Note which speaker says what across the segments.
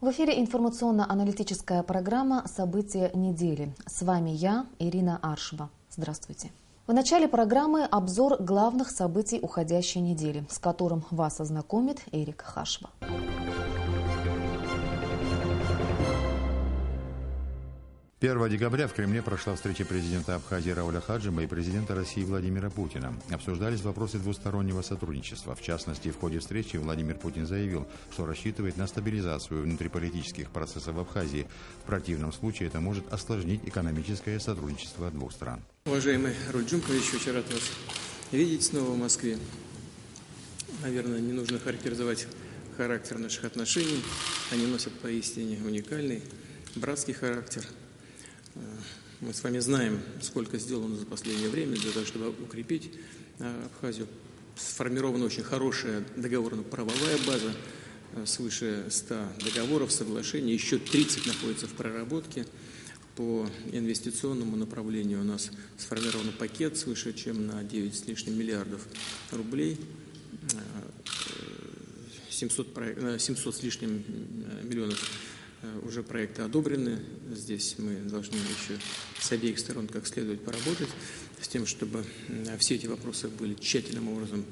Speaker 1: В эфире информационно-аналитическая программа «События недели». С вами я, Ирина Аршева. Здравствуйте. В начале программы обзор главных событий уходящей недели, с которым вас ознакомит Эрик Хашва.
Speaker 2: 1 декабря в Кремле прошла встреча президента Абхазии Рауля Хаджима и президента России Владимира Путина. Обсуждались вопросы двустороннего сотрудничества. В частности, в ходе встречи Владимир Путин заявил, что рассчитывает на стабилизацию внутриполитических процессов в Абхазии. В противном случае это может осложнить экономическое сотрудничество двух стран.
Speaker 3: Уважаемый Рауль Джумкович, очень рад вас видеть снова в Москве. Наверное, не нужно характеризовать характер наших отношений. Они носят поистине уникальный, братский характер. Мы с вами знаем, сколько сделано за последнее время для того, чтобы укрепить Абхазию. Сформирована очень хорошая договорно-правовая база, свыше 100 договоров, соглашений, еще 30 находятся в проработке. По инвестиционному направлению у нас сформирован пакет свыше чем на 9 с лишним миллиардов рублей, 700 с лишним миллионов уже проекты одобрены. Здесь мы должны еще с обеих сторон как следует поработать, с тем, чтобы все эти вопросы были тщательным образом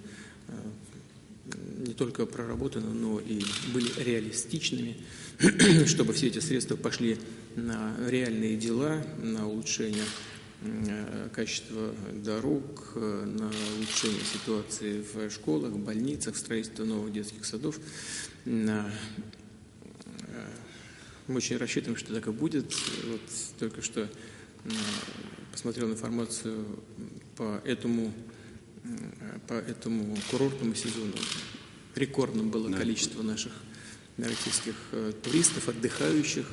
Speaker 3: не только проработаны, но и были реалистичными, чтобы все эти средства пошли на реальные дела, на улучшение качества дорог, на улучшение ситуации в школах, больницах, строительство новых детских садов. Мы очень рассчитываем, что так и будет. Вот только что посмотрел информацию по этому курортному сезону. Рекордным было количество наших российских туристов, отдыхающих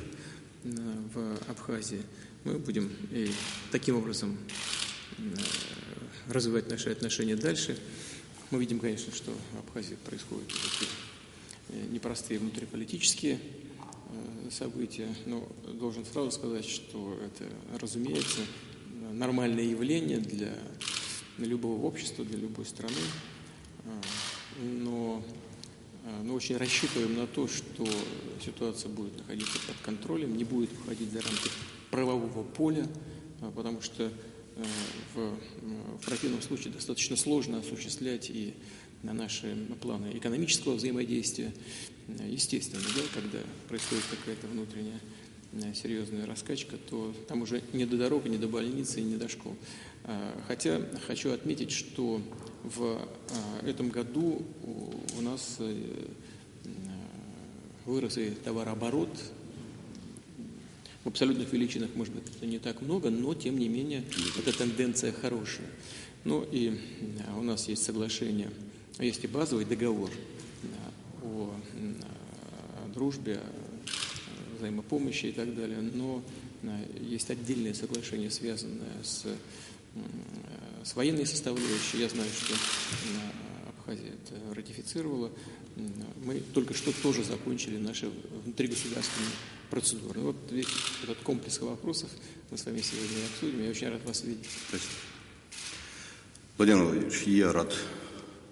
Speaker 3: в Абхазии. Мы будем и таким образом развивать наши отношения дальше. Мы видим, конечно, что в Абхазии происходят такие непростые внутриполитические события, но должен сразу сказать, что это, разумеется, нормальное явление для любого общества, для любой страны, но очень рассчитываем на то, что ситуация будет находиться под контролем, не будет выходить за рамки правового поля, потому что в противном случае достаточно сложно осуществлять и на наши планы экономического взаимодействия. Естественно, да, когда происходит какая-то внутренняя серьезная раскачка, то там уже не до дорог, не до больницы, не до школ. Хотя хочу отметить, что в этом году у нас вырос и товарооборот. В абсолютных величинах, может быть, это не так много, но, тем не менее, эта тенденция хорошая. Ну и у нас есть соглашение, есть и базовый договор о дружбе, о взаимопомощи и так далее, но есть отдельное соглашение, связанное с военной составляющей. Я знаю, что Абхазия это ратифицировала. Мы только что тоже закончили наши внутригосударственные процедуры. Вот весь этот комплекс вопросов мы с вами сегодня обсудим. Я очень рад вас видеть.
Speaker 4: Спасибо. Владимир Владимирович, я рад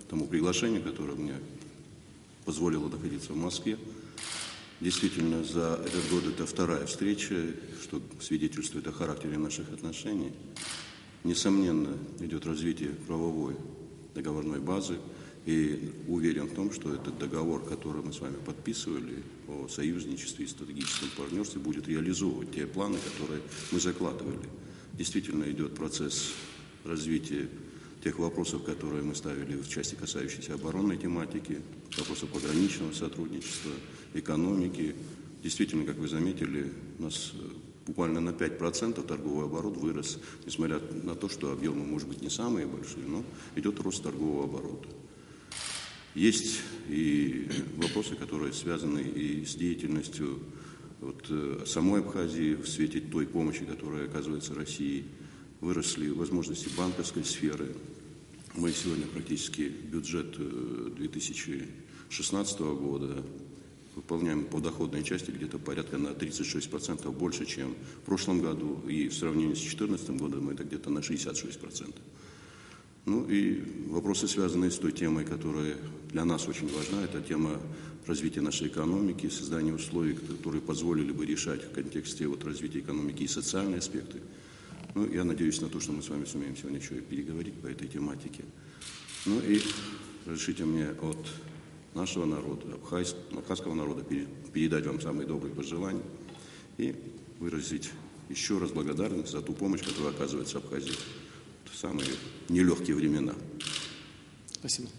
Speaker 4: тому приглашению, которое мне позволило находиться в Москве. Действительно, за этот год это вторая встреча, что свидетельствует о характере наших отношений. Несомненно, идет развитие правовой договорной базы. И уверен в том, что этот договор, который мы с вами подписывали о союзничестве и стратегическом партнерстве, будет реализовывать те планы, которые мы закладывали. Действительно идет процесс развития тех вопросов, которые мы ставили в части, касающейся оборонной тематики, вопросов пограничного сотрудничества, экономики. Действительно, как вы заметили, у нас буквально на 5% торговый оборот вырос, несмотря на то, что объемы, может быть, не самые большие, но идет рост торгового оборота. Есть и вопросы, которые связаны и с деятельностью самой Абхазии в свете той помощи, которая оказывается России. Выросли возможности банковской сферы. Мы сегодня практически бюджет 2016 года выполняем по доходной части где-то порядка на 36% больше, чем в прошлом году. И в сравнении с 2014 годом это где-то на 66%. Ну и вопросы, связанные с той темой, которая для нас очень важна, это тема развития нашей экономики, создания условий, которые позволили бы решать в контексте развития экономики и социальные аспекты. Ну, я надеюсь на то, что мы с вами сумеем сегодня еще и переговорить по этой тематике. Ну и разрешите мне от нашего народа, абхазского народа, передать вам самые добрые пожелания и выразить еще раз благодарность за ту помощь, которая оказывается Абхазии в самые нелегкие времена.
Speaker 3: Спасибо.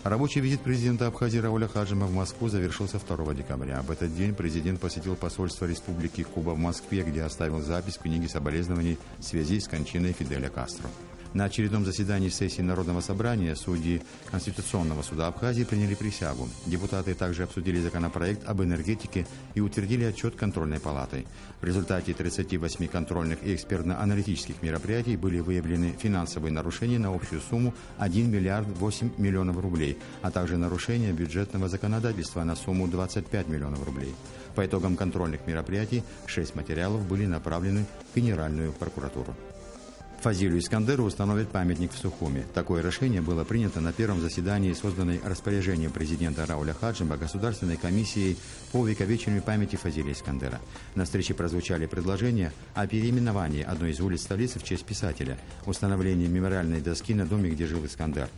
Speaker 2: Рабочий визит президента Абхазии Рауля Хаджима в Москву завершился 2 декабря. В этот день президент посетил посольство Республики Куба в Москве, где оставил запись в книге соболезнований в связи с кончиной Фиделя Кастро. На очередном заседании сессии Народного собрания судьи Конституционного суда Абхазии приняли присягу. Депутаты также обсудили законопроект об энергетике и утвердили отчет контрольной палаты. В результате 38 контрольных и экспертно-аналитических мероприятий были выявлены финансовые нарушения на общую сумму 1 миллиард 8 миллионов рублей, а также нарушения бюджетного законодательства на сумму 25 миллионов рублей. По итогам контрольных мероприятий 6 материалов были направлены в Генеральную прокуратуру. Фазилю Искандеру установят памятник в Сухуми. Такое решение было принято на первом заседании, созданной распоряжением президента Рауля Хаджима Государственной комиссией по увековечению памяти Фазиля Искандера. На встрече прозвучали предложения о переименовании одной из улиц столицы в честь писателя, установлении мемориальной доски на доме, где жил Искандер.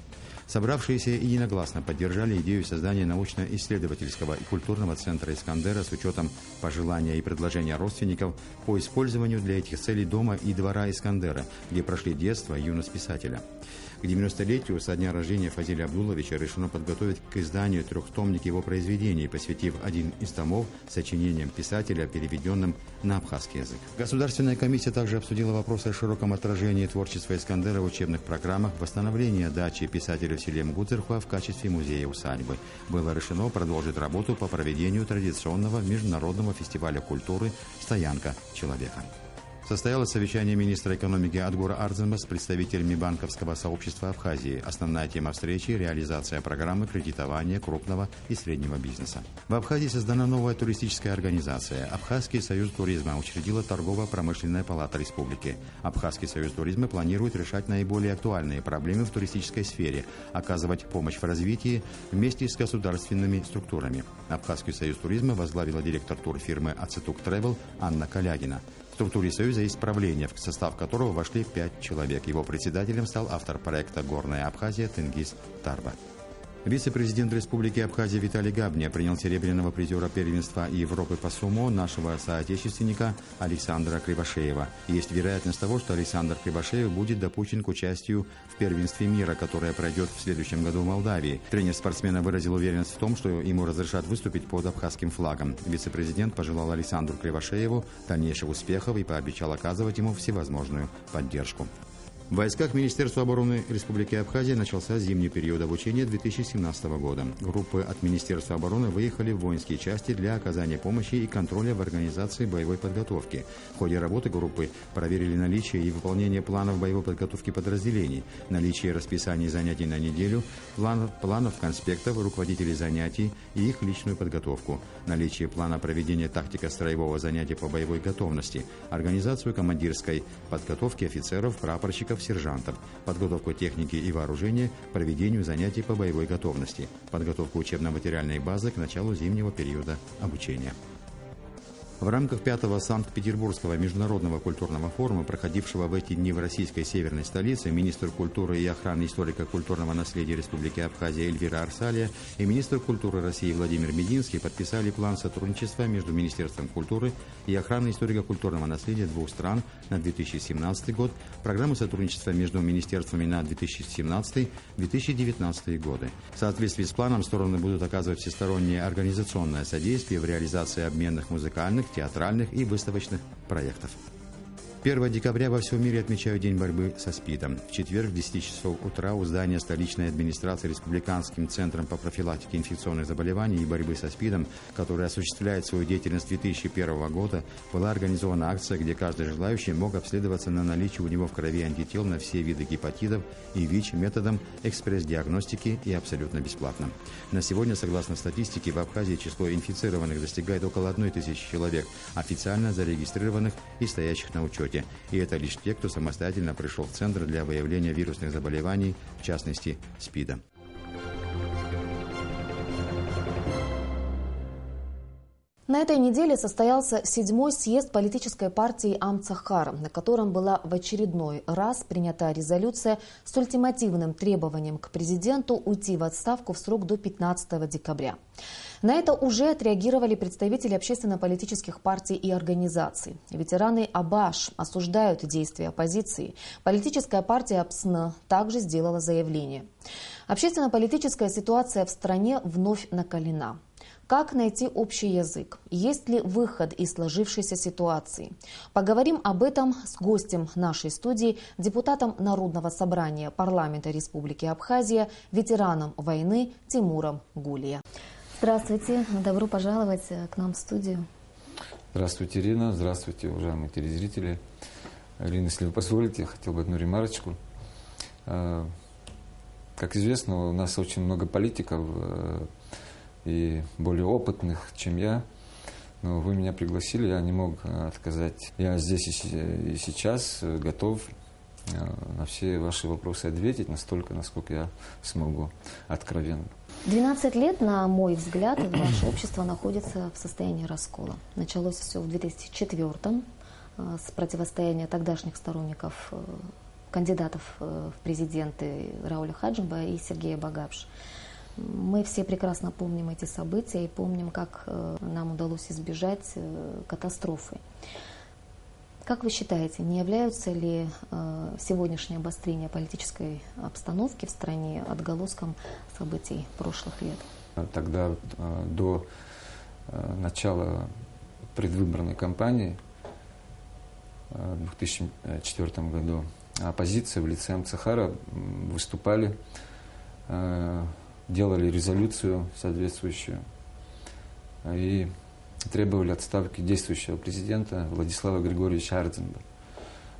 Speaker 2: Собравшиеся единогласно поддержали идею создания научно-исследовательского и культурного центра Искандера с учетом пожелания и предложения родственников по использованию для этих целей дома и двора Искандера, где прошли детство и юность писателя. К 90-летию со дня рождения Фазиля Абдулловича решено подготовить к изданию трехтомник его произведений, посвятив один из томов сочинениям писателя, переведенным на абхазский язык. Государственная комиссия также обсудила вопросы о широком отражении творчества Искандера в учебных программах, восстановлении дачи писателя в селе Мгуцерхуа в качестве музея-усадьбы. Было решено продолжить работу по проведению традиционного международного фестиваля культуры «Стоянка человека». Состоялось совещание министра экономики Адгура Ардзема с представителями банковского сообщества Абхазии. Основная тема встречи – реализация программы кредитования крупного и среднего бизнеса. В Абхазии создана новая туристическая организация. Абхазский союз туризма учредила торгово-промышленная палата республики. Абхазский союз туризма планирует решать наиболее актуальные проблемы в туристической сфере, оказывать помощь в развитии вместе с государственными структурами. Абхазский союз туризма возглавила директор турфирмы «Ацетук Тревел» Анна Калягина. В структуре Союза есть правление, в состав которого вошли 5 человек. Его председателем стал автор проекта «Горная Абхазия» Тенгиз Тарба. Вице-президент Республики Абхазия Виталий Габня принял серебряного призера первенства Европы по сумо нашего соотечественника Александра Кривошеева. Есть вероятность того, что Александр Кривошеев будет допущен к участию в первенстве мира, которое пройдет в следующем году в Молдавии. Тренер спортсмена выразил уверенность в том, что ему разрешат выступить под абхазским флагом. Вице-президент пожелал Александру Кривошееву дальнейших успехов и пообещал оказывать ему всевозможную поддержку. В войсках Министерства обороны Республики Абхазия начался зимний период обучения 2017 года. Группы от Министерства обороны выехали в воинские части для оказания помощи и контроля в организации боевой подготовки. В ходе работы группы проверили наличие и выполнение планов боевой подготовки подразделений, наличие расписаний занятий на неделю, планов конспектов руководителей занятий и их личную подготовку, наличие плана проведения тактико-строевого занятия по боевой готовности, организацию командирской подготовки офицеров, прапорщиков, сержантов, подготовку техники и вооружения, проведению занятий по боевой готовности, подготовку учебно-материальной базы к началу зимнего периода обучения. В рамках 5-го Санкт-Петербургского международного культурного форума, проходившего в эти дни в российской северной столице, министр культуры и охраны историко-культурного наследия Республики Абхазия Эльвира Арсалия и министр культуры России Владимир Мединский подписали план сотрудничества между Министерством культуры и охраны историко-культурного наследия двух стран на 2017 год, программу сотрудничества между министерствами на 2017-2019 годы. В соответствии с планом стороны будут оказывать всестороннее организационное содействие в реализации обменных музыкальных, театральных и выставочных проектов. 1 декабря во всем мире отмечают День борьбы со СПИДом. В четверг в 10 часов утра у здания столичной администрации Республиканским центром по профилактике инфекционных заболеваний и борьбы со СПИДом, который осуществляет свою деятельность с 2001 года, была организована акция, где каждый желающий мог обследоваться на наличие у него в крови антител на все виды гепатитов и ВИЧ методом экспресс-диагностики и абсолютно бесплатно. На сегодня, согласно статистике, в Абхазии число инфицированных достигает около 1000 человек, официально зарегистрированных и стоящих на учете. свете. И это лишь те, кто самостоятельно пришел в центр для выявления вирусных заболеваний, в частности, СПИДа.
Speaker 1: На этой неделе состоялся 7-й съезд политической партии Амцахар, на котором была в очередной раз принята резолюция с ультимативным требованием к президенту уйти в отставку в срок до 15 декабря. На это уже отреагировали представители общественно-политических партий и организаций. Ветераны Абаш осуждают действия оппозиции. Политическая партия АПСН также сделала заявление. Общественно-политическая ситуация в стране вновь накалена. Как найти общий язык? Есть ли выход из сложившейся ситуации? Поговорим об этом с гостем нашей студии, депутатом Народного собрания парламента Республики Абхазия, ветераном войны Тимуром Гулия. Здравствуйте, добро пожаловать к нам в студию.
Speaker 5: Здравствуйте, Ирина, здравствуйте, уважаемые телезрители. Ирина, если вы позволите, я хотел бы одну ремарочку. Как известно, у нас очень много политиков и более опытных, чем я. Но вы меня пригласили, я не мог отказать. Я здесь и сейчас готов на все ваши вопросы ответить настолько, насколько я смогу, откровенно.
Speaker 1: 12 лет, на мой взгляд, ваше общество находится в состоянии раскола. Началось все в 2004-м с противостояния тогдашних сторонников кандидатов в президенты Рауля Хаджимба и Сергея Багапши. Мы все прекрасно помним эти события и помним, как нам удалось избежать катастрофы. Как вы считаете, не являются ли сегодняшнее обострение политической обстановки в стране отголоском событий прошлых лет?
Speaker 5: Тогда, до начала предвыборной кампании в 2004 году, оппозиция в лице Амцахара выступали, делали резолюцию соответствующую и требовали отставки действующего президента Владислава Григорьевича Ардзинба.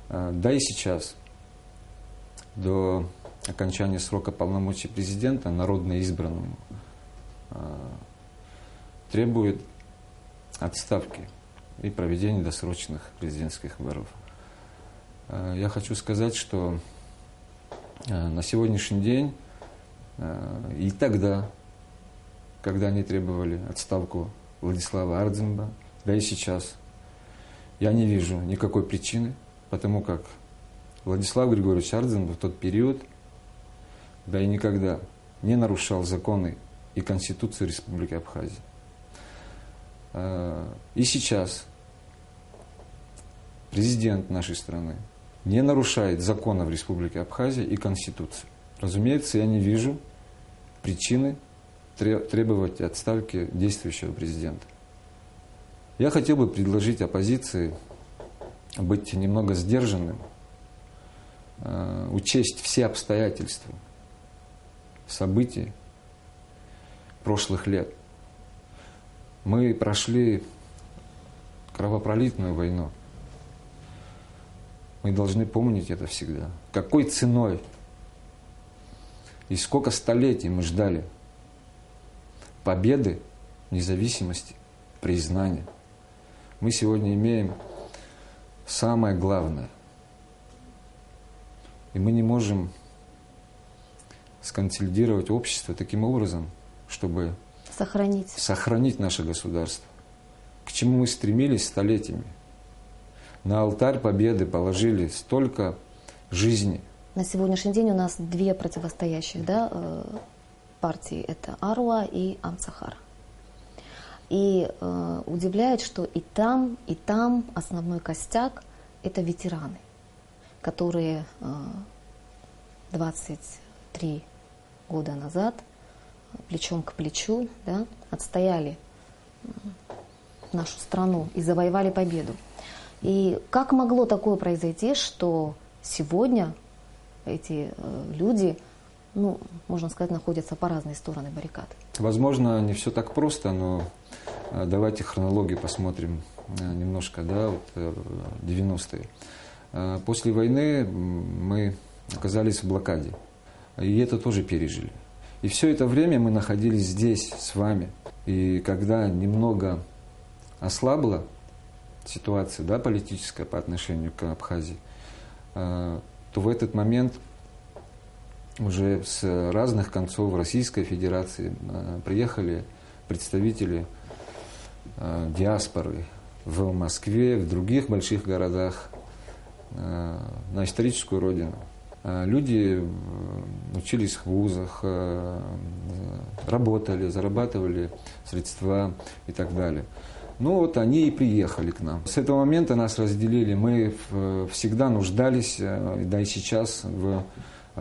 Speaker 5: Да и сейчас, до окончания срока полномочий президента, народно избранному, требует отставки и проведения досрочных президентских выборов. Я хочу сказать, что на сегодняшний день и тогда, когда они требовали отставку Владислава Ардзинба, да и сейчас, я не вижу никакой причины, потому как Владислав Григорьевич Ардзинба в тот период, да и никогда не нарушал законы и Конституцию Республики Абхазия. И сейчас президент нашей страны не нарушает законов Республики Абхазия и Конституцию. Разумеется, я не вижу причины требовать отставки действующего президента. Я хотел бы предложить оппозиции быть немного сдержанным, учесть все обстоятельства событий прошлых лет. Мы прошли кровопролитную войну. Мы должны помнить это всегда. Какой ценой и сколько столетий мы ждали победы, независимости, признания. Мы сегодня имеем самое главное. И мы не можем сконсолидировать общество таким образом, чтобы сохранить наше государство. К чему мы стремились столетиями. На алтарь победы положили столько жизней.
Speaker 1: На сегодняшний день у нас две противостоящих партии. Это Аруа и Амцахар. И удивляет, что и там основной костяк – это ветераны, которые 23 года назад плечом к плечу отстояли нашу страну и завоевали победу. И как могло такое произойти, что сегодня эти люди, можно сказать, находятся по разные стороны баррикад?
Speaker 5: Возможно, не все так просто, но давайте хронологию посмотрим немножко, 90-е. После войны мы оказались в блокаде, и это тоже пережили. И все это время мы находились здесь с вами. И когда немного ослабла ситуация, да, политическая по отношению к Абхазии, то в этот момент уже с разных концов Российской Федерации приехали представители диаспоры в Москве, в других больших городах на историческую родину. Люди учились в вузах, работали, зарабатывали средства и так далее. Ну вот они и приехали к нам. С этого момента нас разделили. Мы всегда нуждались, да и сейчас, в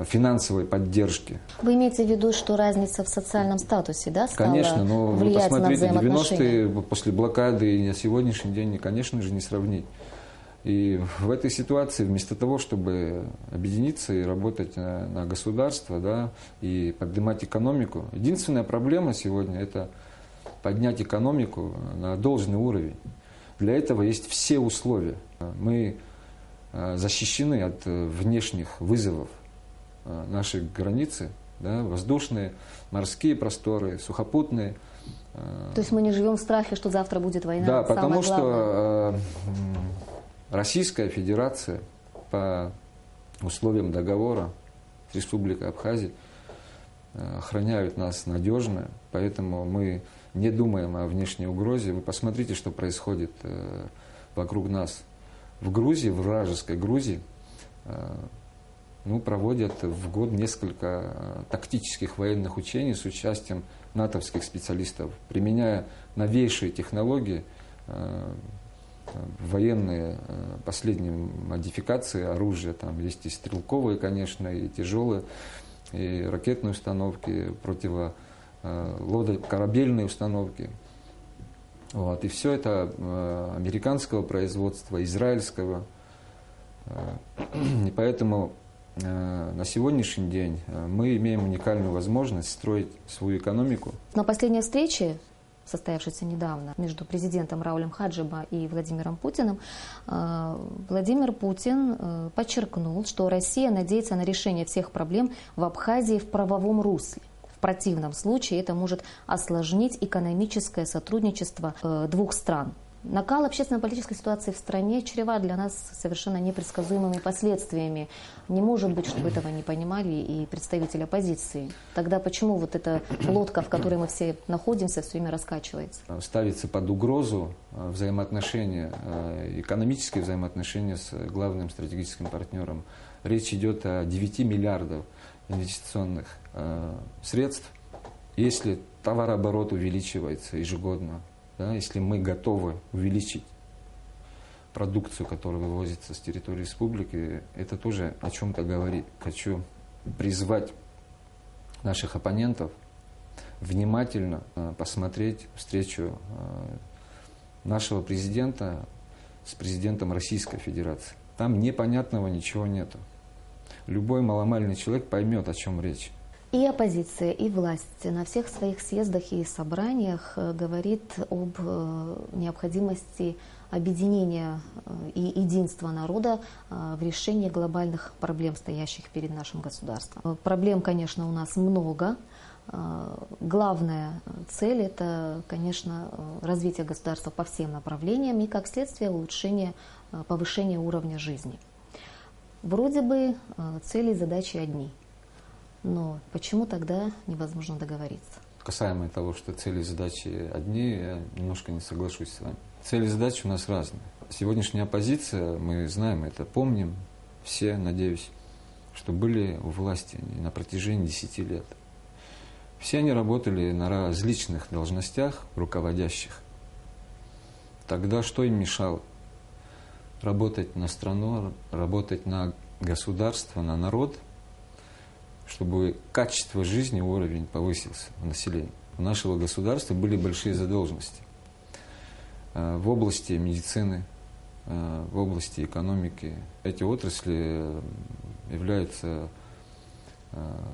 Speaker 5: финансовой поддержки.
Speaker 1: Вы имеете в виду, что разница в социальном статусе, да, стала
Speaker 5: конечно, но
Speaker 1: влиять на
Speaker 5: посмотрите,
Speaker 1: взаимоотношения?
Speaker 5: 90-е после блокады и на сегодняшний день, конечно же, не сравнить. И в этой ситуации, вместо того, чтобы объединиться и работать на государство, да, и поднимать экономику, единственная проблема сегодня – это поднять экономику на должный уровень. Для этого есть все условия. Мы защищены от внешних вызовов нашей границы, да, воздушные, морские просторы, сухопутные.
Speaker 1: То есть мы не живем в страхе, что завтра будет война?
Speaker 5: Да, потому
Speaker 1: Самое главное.
Speaker 5: что Российская Федерация по условиям договора с Республикой Абхазия охраняют нас надежно, поэтому мы не думаем о внешней угрозе. Вы посмотрите, что происходит вокруг нас. В Грузии, в вражеской Грузии, проводят в год несколько тактических военных учений с участием натовских специалистов, применяя новейшие технологии, военные последние модификации оружия. Там есть и стрелковые, конечно, и тяжелые, и ракетные установки, корабельные установки. Вот. И все это американского производства, израильского. И поэтому на сегодняшний день мы имеем уникальную возможность строить свою экономику.
Speaker 1: На последней встрече, состоявшейся недавно, между президентом Раулем Хаджиба и Владимиром Путиным, Владимир Путин подчеркнул, что Россия надеется на решение всех проблем в Абхазии в правовом русле. В противном случае это может осложнить экономическое сотрудничество двух стран. Накал общественно-политической ситуации в стране чреват для нас совершенно непредсказуемыми последствиями. Не может быть, чтобы этого не понимали и представители оппозиции. Тогда почему вот эта лодка, в которой мы все находимся, все время раскачивается?
Speaker 5: Ставится под угрозу взаимоотношения, экономические взаимоотношения с главным стратегическим партнером. Речь идет о 9 миллиардов инвестиционных средств. Если товарооборот увеличивается ежегодно, да, если мы готовы увеличить продукцию, которая вывозится с территории республики, это тоже о чем-то говорит. Хочу призвать наших оппонентов внимательно посмотреть встречу нашего президента с президентом Российской Федерации. Там непонятного ничего нету. Любой маломальный человек поймет, о чем речь.
Speaker 1: И оппозиция, и власть на всех своих съездах и собраниях говорит об необходимости объединения и единства народа в решении глобальных проблем, стоящих перед нашим государством. Проблем, конечно, у нас много. Главная цель – это, конечно, развитие государства по всем направлениям и, как следствие, повышение уровня жизни. Вроде бы цели и задачи одни. Но почему тогда невозможно договориться?
Speaker 5: Касаемо того, что цели и задачи одни, я немножко не соглашусь с вами. Цели и задачи у нас разные. Сегодняшняя оппозиция, мы знаем это, помним все, надеюсь, что были у власти на протяжении 10 лет. Все они работали на различных должностях руководящих. Тогда что им мешало? Работать на страну, работать на государство, на народ, чтобы качество жизни, уровень повысился у населения. У нашего государства были большие задолженности в области медицины, в области экономики. Эти отрасли являются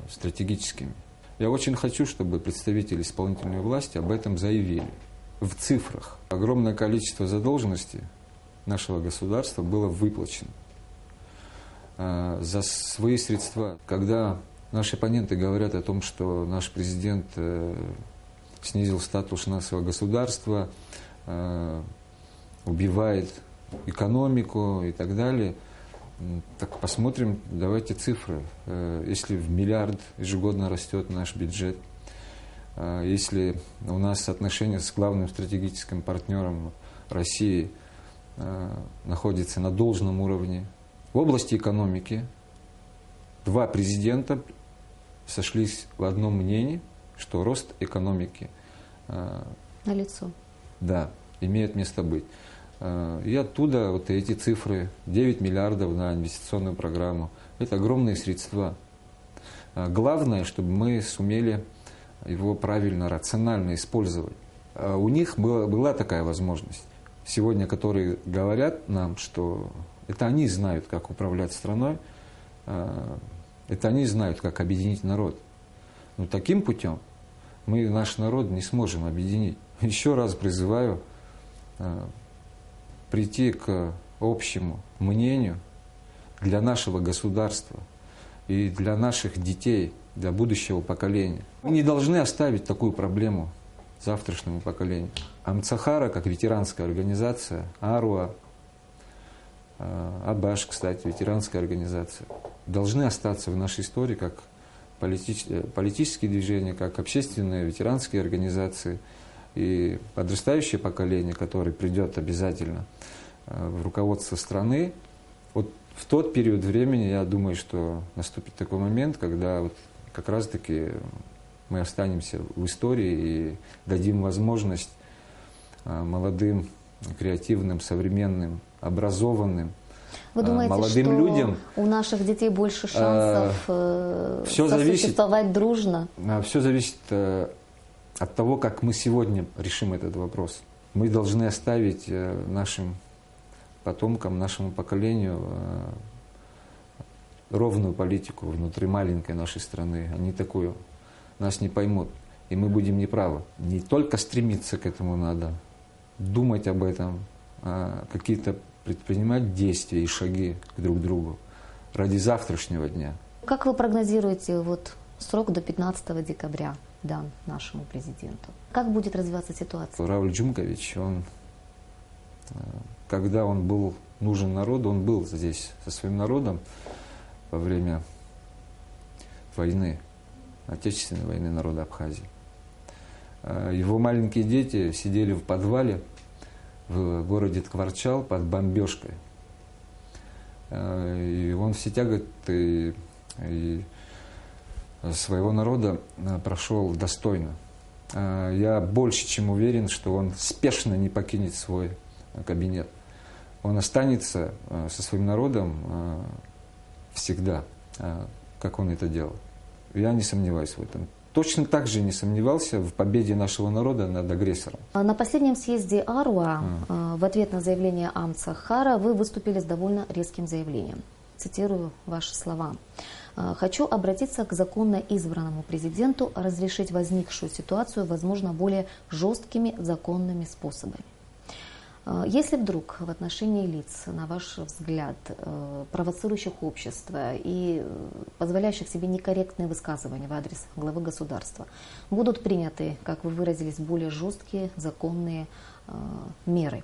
Speaker 5: стратегическими. Я очень хочу, чтобы представители исполнительной власти об этом заявили. В цифрах огромное количество задолженностей нашего государства было выплачено за свои средства. Когда наши оппоненты говорят о том, что наш президент снизил статус нашего государства, убивает экономику и так далее. Так посмотрим, давайте цифры. Если в миллиард ежегодно растет наш бюджет, если у нас отношения с главным стратегическим партнером России находятся на должном уровне, в области экономики два президента сошлись в одном мнении, что рост экономики
Speaker 1: налицо.
Speaker 5: Да, имеет место быть. И оттуда вот эти цифры, 9 миллиардов на инвестиционную программу, это огромные средства. Главное, чтобы мы сумели его правильно, рационально использовать. У них была такая возможность. Сегодня, которые говорят нам, что это они знают, как управлять страной, это они знают, как объединить народ. Но таким путем мы наш народ не сможем объединить. Еще раз призываю прийти к общему мнению для нашего государства и для наших детей, для будущего поколения. Мы не должны оставить такую проблему завтрашнему поколению. Амцахара, как ветеранская организация, Аруа, Абаш, кстати, ветеранская организация, должны остаться в нашей истории как политические движения, как общественные ветеранские организации. И подрастающее поколение, которое придет обязательно в руководство страны, вот в тот период времени, я думаю, что наступит такой момент, когда вот как раз-таки мы останемся в истории и дадим возможность молодым, креативным, современным, образованным,
Speaker 1: Вы думаете,
Speaker 5: молодым
Speaker 1: что
Speaker 5: людям
Speaker 1: у наших детей больше шансов сосуществовать дружно?
Speaker 5: Все зависит от того, как мы сегодня решим этот вопрос. Мы должны оставить нашим потомкам, нашему поколению ровную политику внутри маленькой нашей страны. Они такую нас не поймут, и мы будем неправы. Не только стремиться к этому надо, думать об этом, а какие-то предпринимать действия и шаги друг к другу ради завтрашнего дня.
Speaker 1: Как вы прогнозируете срок до 15 декабря? Дан нашему президенту. Как будет развиваться ситуация?
Speaker 5: Рауль Джумкович, когда он был нужен народу, он был здесь со своим народом во время войны, Отечественной войны народа Абхазии. Его маленькие дети сидели в подвале в городе Ткварчал под бомбежкой. И он все тяготы и своего народа прошел достойно. Я больше чем уверен, что он спешно не покинет свой кабинет. Он останется со своим народом всегда, как он это делал. Я не сомневаюсь в этом. Точно так же не сомневался в победе нашего народа над агрессором.
Speaker 1: На последнем съезде Аруа в ответ на заявление Амцахара вы выступили с довольно резким заявлением. Цитирую ваши слова. «Хочу обратиться к законно избранному президенту, разрешить возникшую ситуацию, возможно, более жесткими законными способами». Если вдруг в отношении лиц, на ваш взгляд, провоцирующих общество и позволяющих себе некорректные высказывания в адрес главы государства, будут приняты, как вы выразились, более жесткие законные меры,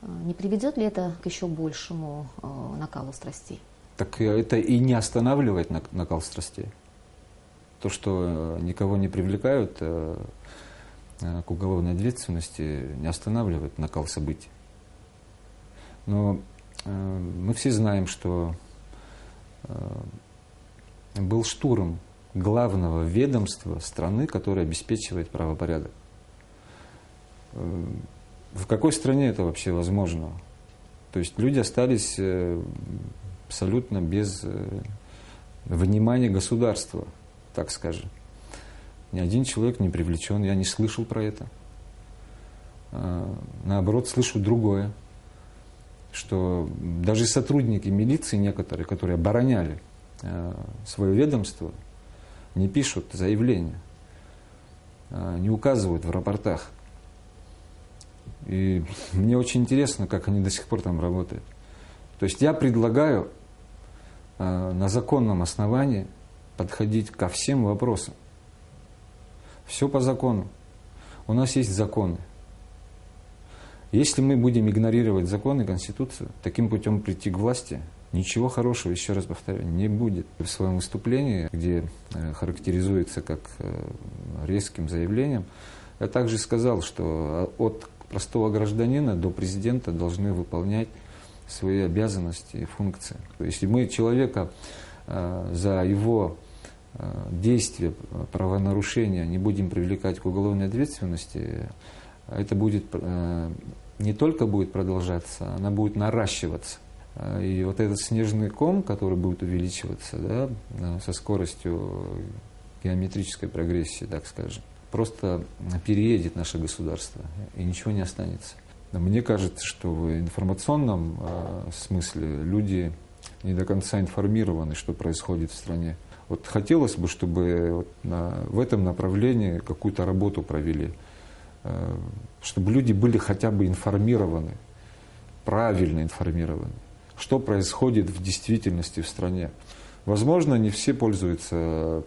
Speaker 1: не приведет ли это к еще большему накалу страстей?
Speaker 5: Так это и не останавливает накал страстей. То, что никого не привлекают к уголовной ответственности, не останавливает накал событий. Но мы все знаем, что был штурм главного ведомства страны, которое обеспечивает правопорядок. В какой стране это вообще возможно? То есть люди остались абсолютно без внимания государства, так скажем. Ни один человек не привлечен, я не слышал про это. Наоборот, слышу другое, что даже сотрудники милиции некоторые, которые обороняли свое ведомство, не пишут заявления, не указывают в рапортах. И мне очень интересно, как они до сих пор там работают. То есть я предлагаю на законном основании подходить ко всем вопросам. Все по закону. У нас есть законы. Если мы будем игнорировать закон и Конституцию, таким путем прийти к власти, ничего хорошего, еще раз повторяю, не будет. В своем выступлении, где характеризуется как резким заявлением, я также сказал, что от простого гражданина до президента должны выполнять свои обязанности и функции. Если мы человека за его действия, правонарушения не будем привлекать к уголовной ответственности, это будет не только будет продолжаться, она будет наращиваться. И вот этот снежный ком, который будет увеличиваться, да, со скоростью геометрической прогрессии, так скажем, просто переедет наше государство, и ничего не останется. Мне кажется, что в информационном смысле люди не до конца информированы, что происходит в стране. Вот хотелось бы, чтобы в этом направлении какую-то работу провели, чтобы люди были хотя бы информированы, правильно информированы, что происходит в действительности в стране. Возможно, не все пользуются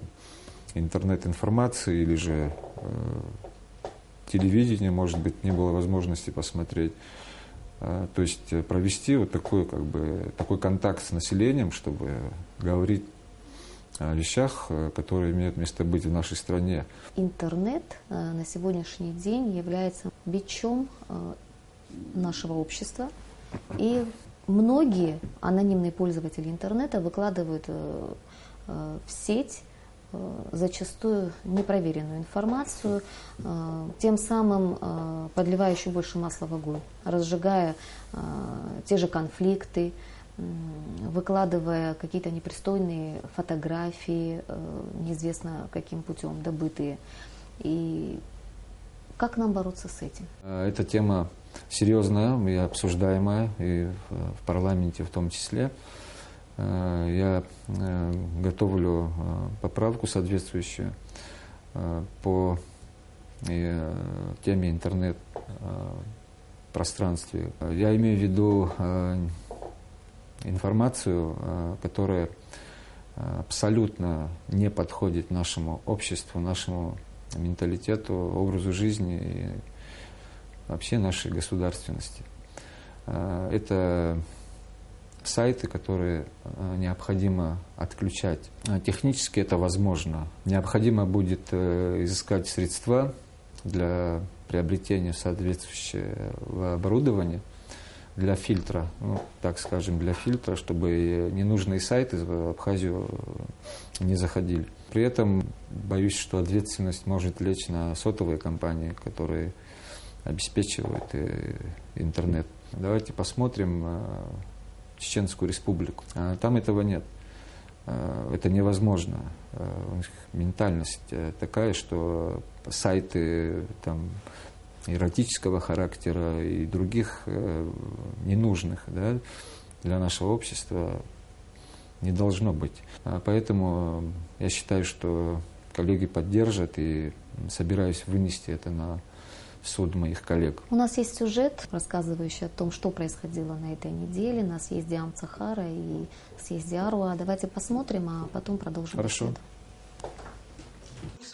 Speaker 5: интернет-информацией или же телевидением, может быть, не было возможности посмотреть. То есть провести вот такой контакт с населением, чтобы говорить о вещах, которые имеют место быть в нашей стране.
Speaker 1: Интернет на сегодняшний день является бичом нашего общества. И многие анонимные пользователи интернета выкладывают в сеть зачастую непроверенную информацию, тем самым подливая еще больше масла в огонь, разжигая те же конфликты, выкладывая какие-то непристойные фотографии, неизвестно каким путем добытые. И как нам бороться с этим?
Speaker 5: Эта тема серьезная и обсуждаемая, и в парламенте в том числе. Я готовлю поправку соответствующую по теме интернет-пространстве. Я имею в виду информацию, которая абсолютно не подходит нашему обществу, нашему менталитету, образу жизни и вообще нашей государственности. Это сайты, которые необходимо отключать. Технически это возможно. Необходимо будет изыскать средства для приобретения соответствующего оборудования для фильтра, так скажем, для фильтра, чтобы ненужные сайты в Абхазию не заходили. При этом боюсь, что ответственность может лечь на сотовые компании, которые обеспечивают интернет. Давайте посмотрим Чеченскую Республику. Там этого нет. Это невозможно. У них ментальность такая, что сайты там эротического характера и других ненужных, да, для нашего общества не должно быть. Поэтому я считаю, что коллеги поддержат, и собираюсь вынести это на суд моих коллег.
Speaker 1: У нас есть сюжет, рассказывающий о том, что происходило на этой неделе на съезде Амцахара и съезде Аруа. Давайте посмотрим, а потом продолжим.
Speaker 5: Хорошо.
Speaker 1: Беседу.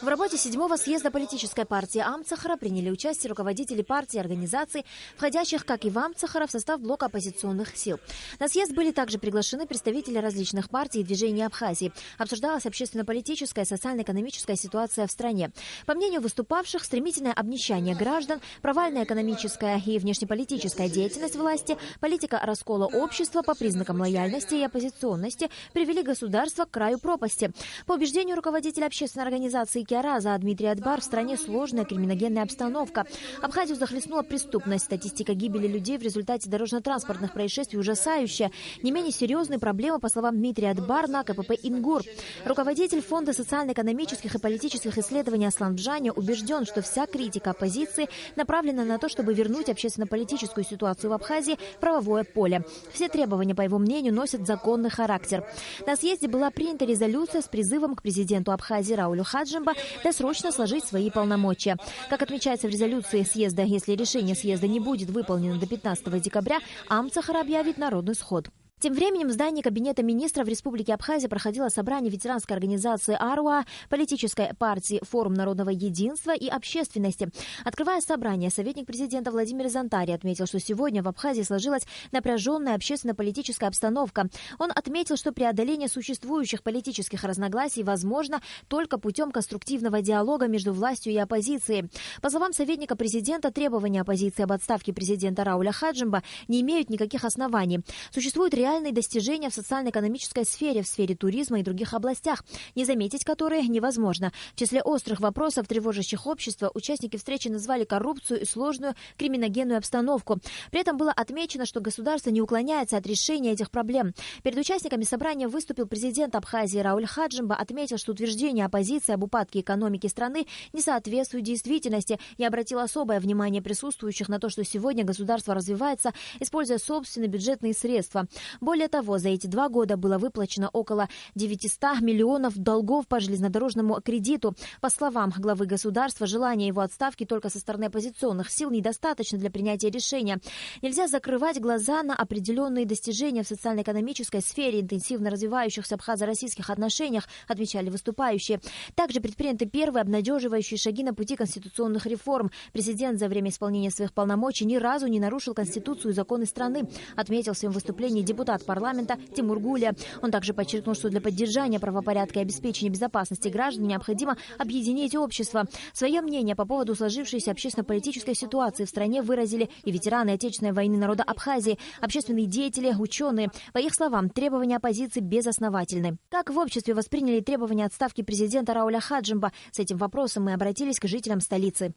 Speaker 6: В работе 7-го съезда политической партии Амцахара приняли участие руководители партий и организаций, входящих, как и в Амцахара, в состав блока оппозиционных сил. На съезд были также приглашены представители различных партий и движений Абхазии. Обсуждалась общественно-политическая и социально-экономическая ситуация в стране. По мнению выступавших, стремительное обнищание граждан, провальная экономическая и внешнеполитическая деятельность власти, политика раскола общества по признакам лояльности и оппозиционности привели государство к краю пропасти. По убеждению руководителя общественной организации Киараза Дмитрия Адбар, в стране сложная криминогенная обстановка. Абхазию захлестнула преступность. Статистика гибели людей в результате дорожно-транспортных происшествий ужасающая. Не менее серьезные проблемы, по словам Дмитрия Адбар, на КПП «Ингур». Руководитель Фонда социально-экономических и политических исследований Аслан Бжаня убежден, что вся критика оппозиции направлена на то, чтобы вернуть общественно-политическую ситуацию в Абхазии в правовое поле. Все требования, по его мнению, носят законный характер. На съезде была принята резолюция с призывом к президенту Абхазии Раулю Хаджимба досрочно сложить свои полномочия. Как отмечается в резолюции съезда, если решение съезда не будет выполнено до 15 декабря, Амцахар объявит народный сход. Тем временем в здании Кабинета министров Республики Абхазия проходило собрание ветеранской организации АРУА, политической партии «Форум народного единства» и общественности. Открывая собрание, советник президента Владимир Зантари отметил, что сегодня в Абхазии сложилась напряженная общественно-политическая обстановка. Он отметил, что преодоление существующих политических разногласий возможно только путем конструктивного диалога между властью и оппозицией. По словам советника президента, требования оппозиции об отставке президента Рауля Хаджимба не имеют никаких оснований. Существуют реальные достижения в социально-экономической сфере, в сфере туризма и других областях, не заметить которые невозможно. В числе острых вопросов, тревожащих общество, участники встречи назвали коррупцию и сложную криминогенную обстановку. При этом было отмечено, что государство не уклоняется от решения этих проблем. Перед участниками собрания выступил президент Абхазии Рауль Хаджимба, отметил, что утверждение оппозиции об упадке экономики страны не соответствует действительности и обратил особое внимание присутствующих на то, что сегодня государство развивается, используя собственные бюджетные средства. Более того, за эти 2 года было выплачено около 900 миллионов долгов по железнодорожному кредиту. По словам главы государства, желания его отставки только со стороны оппозиционных сил недостаточно для принятия решения. Нельзя закрывать глаза на определенные достижения в социально-экономической сфере, интенсивно развивающихся абхазо-российских отношениях, отмечали выступающие. Также предприняты первые обнадеживающие шаги на пути конституционных реформ. Президент за время исполнения своих полномочий ни разу не нарушил Конституцию и законы страны, отметил в своем выступлении депутат парламента Тимур Гуля. Он также подчеркнул, что для поддержания правопорядка и обеспечения безопасности граждан необходимо объединить общество. Свое мнение по поводу сложившейся общественно-политической ситуации в стране выразили и ветераны Отечественной войны народа Абхазии, общественные деятели, ученые. По их словам, требования оппозиции безосновательны. Как в обществе восприняли требования отставки президента Рауля Хаджимба? С этим вопросом мы обратились к жителям столицы.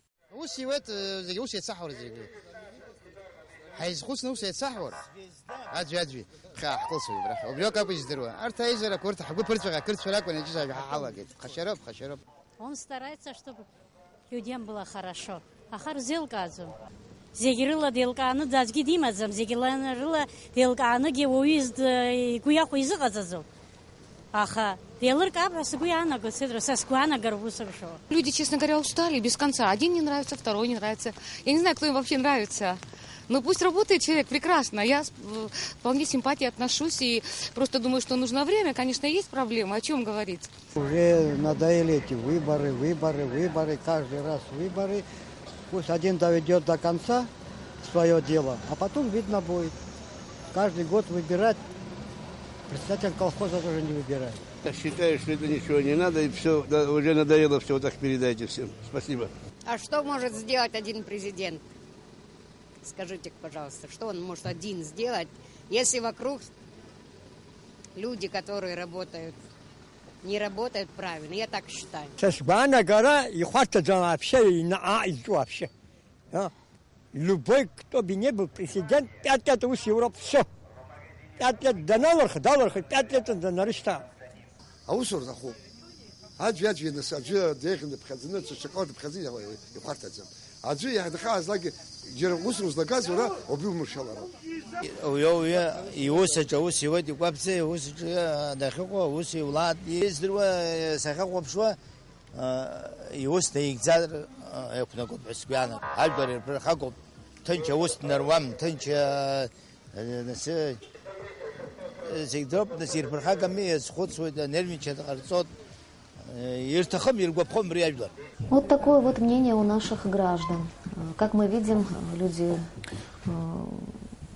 Speaker 7: Он старается, чтобы людям было хорошо. Ахар взял газу. Зегирила делканы дазги димазам, зегирила делканы геуиз гуя хуизы газазу. Аха, делар кабрас гуяна гуседра саскуана гарбусовшо.
Speaker 8: Люди, честно говоря, устали без конца. Один не нравится, второй не нравится. Я не знаю, кто им вообще нравится. Но пусть работает человек, прекрасно. Я вполне симпатии отношусь и просто думаю, что нужно время. Конечно, есть проблемы, о чем говорить.
Speaker 9: Уже надоели эти выборы, каждый раз выборы. Пусть один доведет до конца свое дело, а потом видно будет. Каждый год выбирать. Председатель колхоза тоже не выбирает.
Speaker 10: Я считаю, что это ничего не надо, и все, уже надоело все, вот так передайте всем. Спасибо.
Speaker 11: А что может сделать один президент? Скажите, пожалуйста, что он может один сделать, если вокруг люди, которые работают, не работают правильно? Я так считаю.
Speaker 9: Любой, кто бы не был президент, 5 лет у Европы, все. 5 лет до налога, 5 лет до нареста.
Speaker 12: А у Сурдаху? Аджи нас, аджи дехны бхазны, шакот бхазны, и хватается. Аджи я дхаз лаги, джермусру злагазура, убил мушалара.
Speaker 13: И осеча, сегодня капсе, осеча, дахо, оси влад, есть друга, сахаков шо, и осте экзадр, я кнагот беспиана. Альдор прохаков, тенча ост нервам, тенча, насе, сигдроп, насир прохаками, сход свой нервничает, арцот.
Speaker 1: Вот такое вот мнение у наших граждан. Как мы видим, люди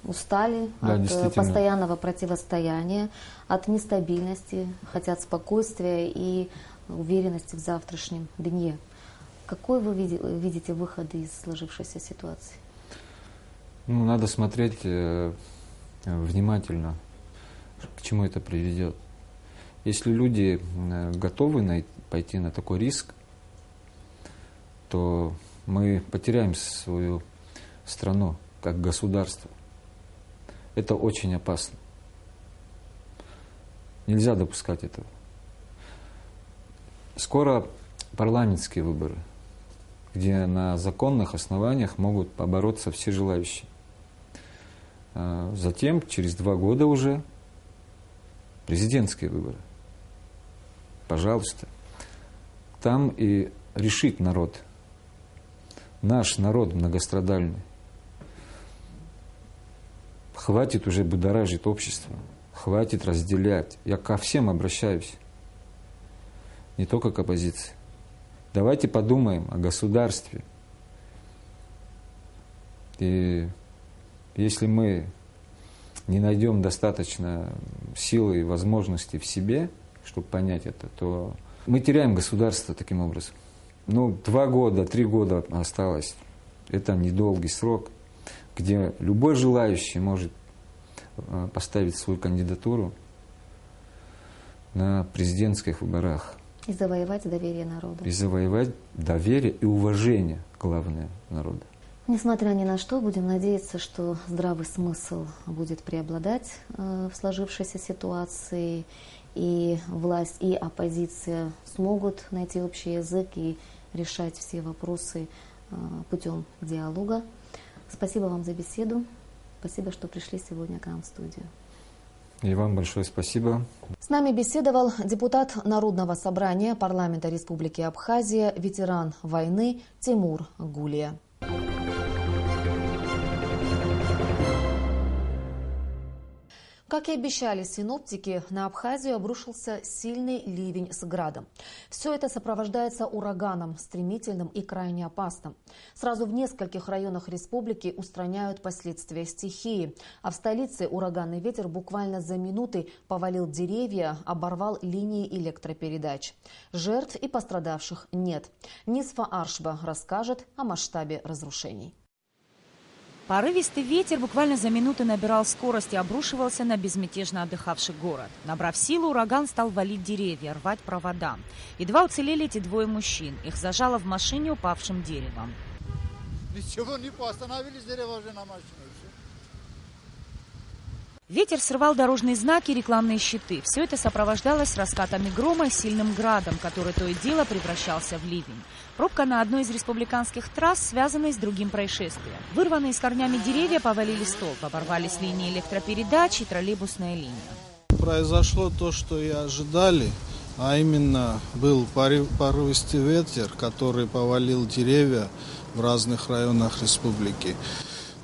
Speaker 1: устали от постоянного противостояния, от нестабильности, хотят спокойствия и уверенности в завтрашнем дне. Какой вы видите выход из сложившейся ситуации?
Speaker 5: Надо смотреть внимательно, к чему это приведет. Если люди готовы пойти на такой риск, то мы потеряем свою страну как государство. Это очень опасно. Нельзя допускать этого. Скоро парламентские выборы, где на законных основаниях могут побороться все желающие. Затем, через 2 года уже, президентские выборы. Пожалуйста. Там и решит народ. Наш народ многострадальный. Хватит уже будоражить общество. хватит разделять. Я ко всем обращаюсь, не только к оппозиции. Давайте подумаем о государстве. И если мы не найдем достаточно силы и возможностей в себе, чтобы понять это, то мы теряем государство таким образом. 2 года, 3 года осталось. Это недолгий срок, где любой желающий может поставить свою кандидатуру на президентских выборах.
Speaker 1: И завоевать доверие народа.
Speaker 5: И завоевать доверие и уважение, главное, народа.
Speaker 1: Несмотря ни на что, будем надеяться, что здравый смысл будет преобладать в сложившейся ситуации, и власть, и оппозиция смогут найти общий язык и решать все вопросы путем диалога. Спасибо вам за беседу. Спасибо, что пришли сегодня к нам в студию.
Speaker 5: И вам большое спасибо.
Speaker 1: С нами беседовал депутат Народного собрания парламента Республики Абхазия, ветеран войны Тимур Гулия. Как и обещали синоптики, на Абхазию обрушился сильный ливень с градом. Все это сопровождается ураганом, стремительным и крайне опасным. Сразу в нескольких районах республики устраняют последствия стихии. А в столице ураганный ветер буквально за минуты повалил деревья, оборвал линии электропередач. Жертв и пострадавших нет. Нисфа Аршба расскажет о масштабе разрушений.
Speaker 14: Порывистый ветер буквально за минуту набирал скорость и обрушивался на безмятежно отдыхавший город. Набрав силу, ураган стал валить деревья, рвать провода. Едва уцелели эти 2 мужчин. Их зажало в машине упавшим деревом.
Speaker 15: Ничего не остановились, дерево уже на машине.
Speaker 14: Ветер срывал дорожные знаки и рекламные щиты. Все это сопровождалось раскатами грома и сильным градом, который то и дело превращался в ливень. Пробка на одной из республиканских трасс, связанной с другим происшествием. Вырванные с корнями деревья повалили столб, оборвались линии электропередач и троллейбусная линия.
Speaker 16: Произошло то, что и ожидали, а именно был порывистый ветер, который повалил деревья в разных районах республики.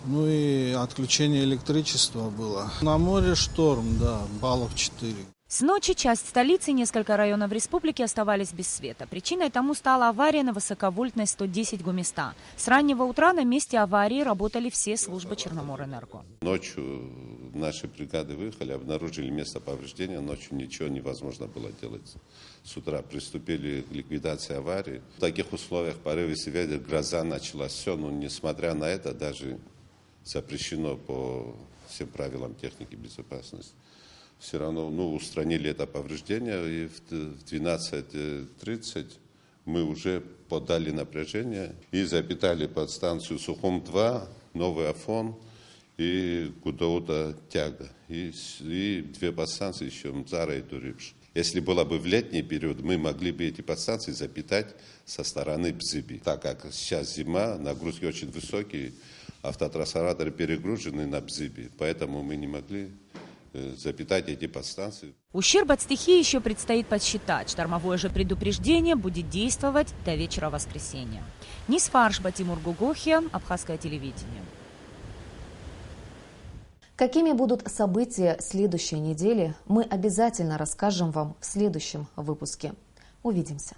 Speaker 16: И отключение электричества было. На море шторм, да, баллов 4.
Speaker 14: С ночи часть столицы и несколько районов республики оставались без света. Причиной тому стала авария на высоковольтной 110 ГУМИСТа. С раннего утра на месте аварии работали все службы Черноморэнерго.
Speaker 17: Ночью наши бригады выехали, обнаружили место повреждения. Ночью ничего невозможно было делать. С утра приступили к ликвидации аварии. В таких условиях порывистый ветер, гроза началась. Все, но несмотря на это, даже запрещено по всем правилам техники безопасности. Все равно устранили это повреждение, и в 12:30 мы уже подали напряжение и запитали подстанцию Сухум-2, Новый Афон и Гудаута-Тяга. И 2 подстанции еще, Мзара и Дурипш. Если было бы в летний период, мы могли бы эти подстанции запитать со стороны Бзиби. Так как сейчас зима, нагрузки очень высокие, автотрансформаторы перегружены на Бзиби, поэтому мы не могли запитать эти подстанции.
Speaker 14: Ущерб от стихии еще предстоит подсчитать. Штормовое же предупреждение будет действовать до вечера воскресенья. Нисфа Аршба, Тимур Гугохия, Абхазское телевидение.
Speaker 1: Какими будут события следующей недели, мы обязательно расскажем вам в следующем выпуске. Увидимся.